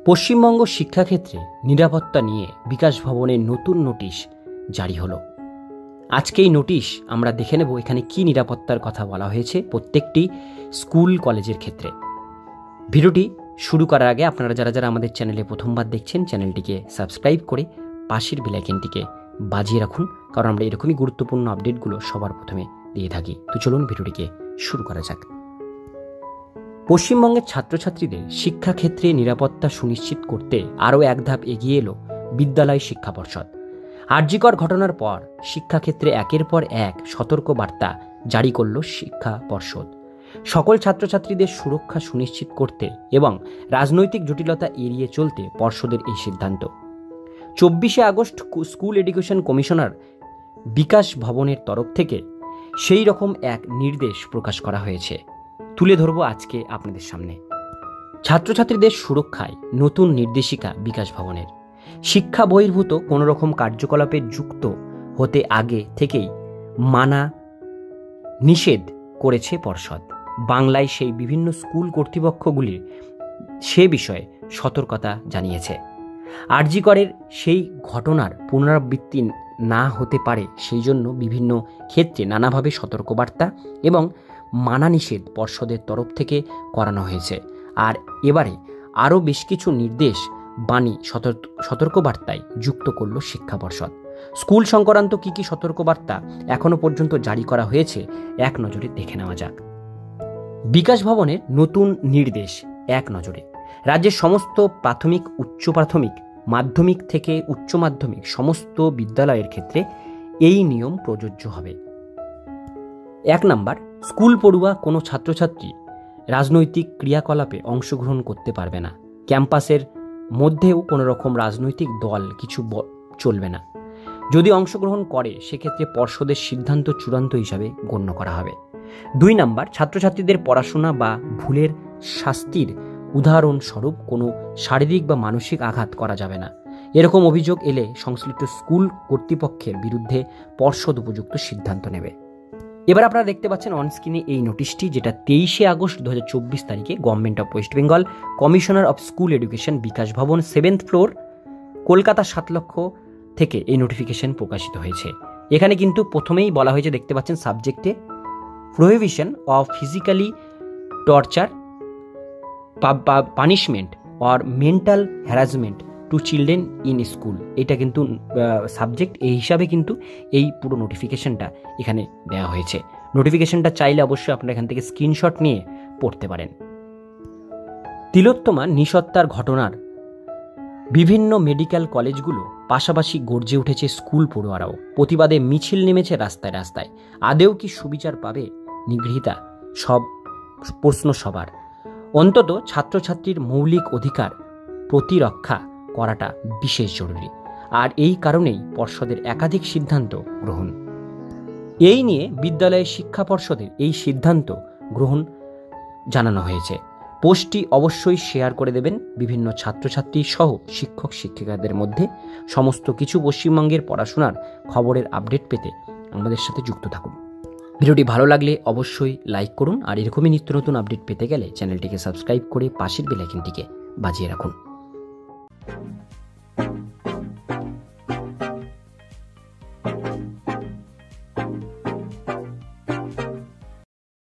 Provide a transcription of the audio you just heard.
পশ্চিমবঙ্গ শিক্ষাক্ষেত্রে নিরাপত্তা নিয়ে বিকাশ ভবনের নতুন নোটিশ জারি হলো। আজকে এই নোটিশ আমরা দেখে নেব এখানে কি নিরাপত্তার কথা বলা হয়েছে প্রত্যেকটি স্কুল কলেজের ক্ষেত্রে। ভিডিওটি শুরু করার আগে আপনারা যারা যারা আমাদের চ্যানেলে প্রথমবার দেখছেন চ্যানেলটিকে সাবস্ক্রাইব করে পাশের বেল আইকনটিকে বাজিয়ে রাখুন, কারণ আমরা এরকমই গুরুত্বপূর্ণ আপডেটগুলো সবার প্রথমে দিয়ে থাকি। তো চলুন ভিডিওটিকে শুরু করা যাক। পশ্চিমবঙ্গের ছাত্রছাত্রীদের শিক্ষাক্ষেত্রে নিরাপত্তা সুনিশ্চিত করতে আরও এক ধাপ এগিয়ে এলো বিদ্যালয় শিক্ষা পর্ষদ। আরজিকর ঘটনার পর শিক্ষাক্ষেত্রে একের পর এক সতর্ক বার্তা জারি করল শিক্ষা পর্ষদ। সকল ছাত্রছাত্রীদের সুরক্ষা সুনিশ্চিত করতে এবং রাজনৈতিক জটিলতা এড়িয়ে চলতে পর্ষদের এই সিদ্ধান্ত। 24শে আগস্ট স্কুল এডুকেশন কমিশনার বিকাশ ভবনের তরফ থেকে সেই রকম এক নির্দেশ প্রকাশ করা হয়েছে, তুলে ধরব আজকে আপনাদের সামনে। ছাত্রছাত্রীদের সুরক্ষায় নতুন নির্দেশিকা বিকাশ ভবনের। শিক্ষা বহির্ভূত কোনো রকম কার্যকলাপে যুক্ত হতে আগে থেকেই মানা নিষেধ করেছে পর্ষদ। বাংলায় সেই বিভিন্ন স্কুল কর্তৃপক্ষগুলির সে বিষয়ে সতর্কতা জানিয়েছে। আরজিকরের সেই ঘটনার পুনরাবৃত্তি না হতে পারে সেই জন্য বিভিন্ন ক্ষেত্রে নানাভাবে সতর্কবার্তা এবং মানা নিষেধ পর্ষদের তরফ থেকে করানো হয়েছে। আর এবারে আরও বেশ কিছু নির্দেশ বাণী সতর্কবার্তায় যুক্ত করল শিক্ষা পর্ষদ। স্কুল সংক্রান্ত কী কী সতর্কবার্তা এখনও পর্যন্ত জারি করা হয়েছে এক নজরে দেখে নেওয়া যাক। বিকাশ ভবনের নতুন নির্দেশ এক নজরে। রাজ্যের সমস্ত প্রাথমিক, উচ্চ প্রাথমিক, মাধ্যমিক থেকে উচ্চ মাধ্যমিক সমস্ত বিদ্যালয়ের ক্ষেত্রে এই নিয়ম প্রযোজ্য হবে। 1 নাম্বার, স্কুল পড়ুয়া কোনো ছাত্রছাত্রী রাজনৈতিক ক্রিয়াকলাপে অংশগ্রহণ করতে পারবে না। ক্যাম্পাসের মধ্যেও কোনো রকম রাজনৈতিক দল কিছু চলবে না। যদি অংশগ্রহণ করে সেক্ষেত্রে পর্ষদের সিদ্ধান্ত চূড়ান্ত হিসাবে গণ্য করা হবে। 2 নাম্বার, ছাত্রছাত্রীদের পড়াশোনা বা ভুলের শাস্তির উদাহরণস্বরূপ কোনো শারীরিক বা মানসিক আঘাত করা যাবে না। এরকম অভিযোগ এলে সংশ্লিষ্ট স্কুল কর্তৃপক্ষের বিরুদ্ধে পর্ষদ উপযুক্ত সিদ্ধান্ত নেবে। এবার আপনারা দেখতে পাচ্ছেন অনস্ক্রিনে এই নোটিশটি, যেটা 23শে আগস্ট 2024 তারিখে government of West Bengal, commissioner of school education, Bikash Bhavan, 7th floor, Kolkata 7 লক্ষ থেকে এই নোটিফিকেশন প্রকাশিত হয়েছে। এখানে কিন্তু প্রথমেই বলা হয়েছে, দেখতে পাচ্ছেন সাবজেক্টে, prohibition of physically torture, punishment or mental harassment to children in school. এটা কিন্তু সাবজেক্ট এই হিসাবে কিন্তু এই পুরো নোটিফিকেশনটা এখানে দেওয়া হয়েছে। নোটিফিকেশনটা চাইলে অবশ্যই আপনারা এখান থেকে স্ক্রিনশট নিয়ে পড়তে পারেন। তিলোত্তমা নিঃসত্তার ঘটনার বিভিন্ন মেডিকেল কলেজগুলো পাশাপাশি গর্জে উঠেছে স্কুল পড়ুয়ারাও। প্রতিবাদে মিছিল নেমেছে রাস্তায় রাস্তায়। আদেও কি সুবিচার পাবে নিগৃহীতা? সব প্রশ্ন সবার। অন্তত ছাত্রছাত্রীর মৌলিক অধিকার প্রতিরক্ষা করাটা বিশেষ জরুরি। আর এই কারণেই পর্ষদের একাধিক সিদ্ধান্ত গ্রহণ। এই নিয়ে বিদ্যালয়ের শিক্ষা পর্ষদের এই সিদ্ধান্ত গ্রহণ জানানো হয়েছে। পোস্টটি অবশ্যই শেয়ার করে দেবেন বিভিন্ন ছাত্রছাত্রী সহ শিক্ষক শিক্ষিকাদের মধ্যে। সমস্ত কিছু পশ্চিমবঙ্গের পড়াশোনার খবরের আপডেট পেতে আমাদের সাথে যুক্ত থাকুন। ভিডিওটি ভালো লাগলে অবশ্যই লাইক করুন, আর এরকমই নিত্য নতুন আপডেট পেতে গেলে চ্যানেলটিকে সাবস্ক্রাইব করে পাশের বেল আইকনটিকে বাজিয়ে রাখুন।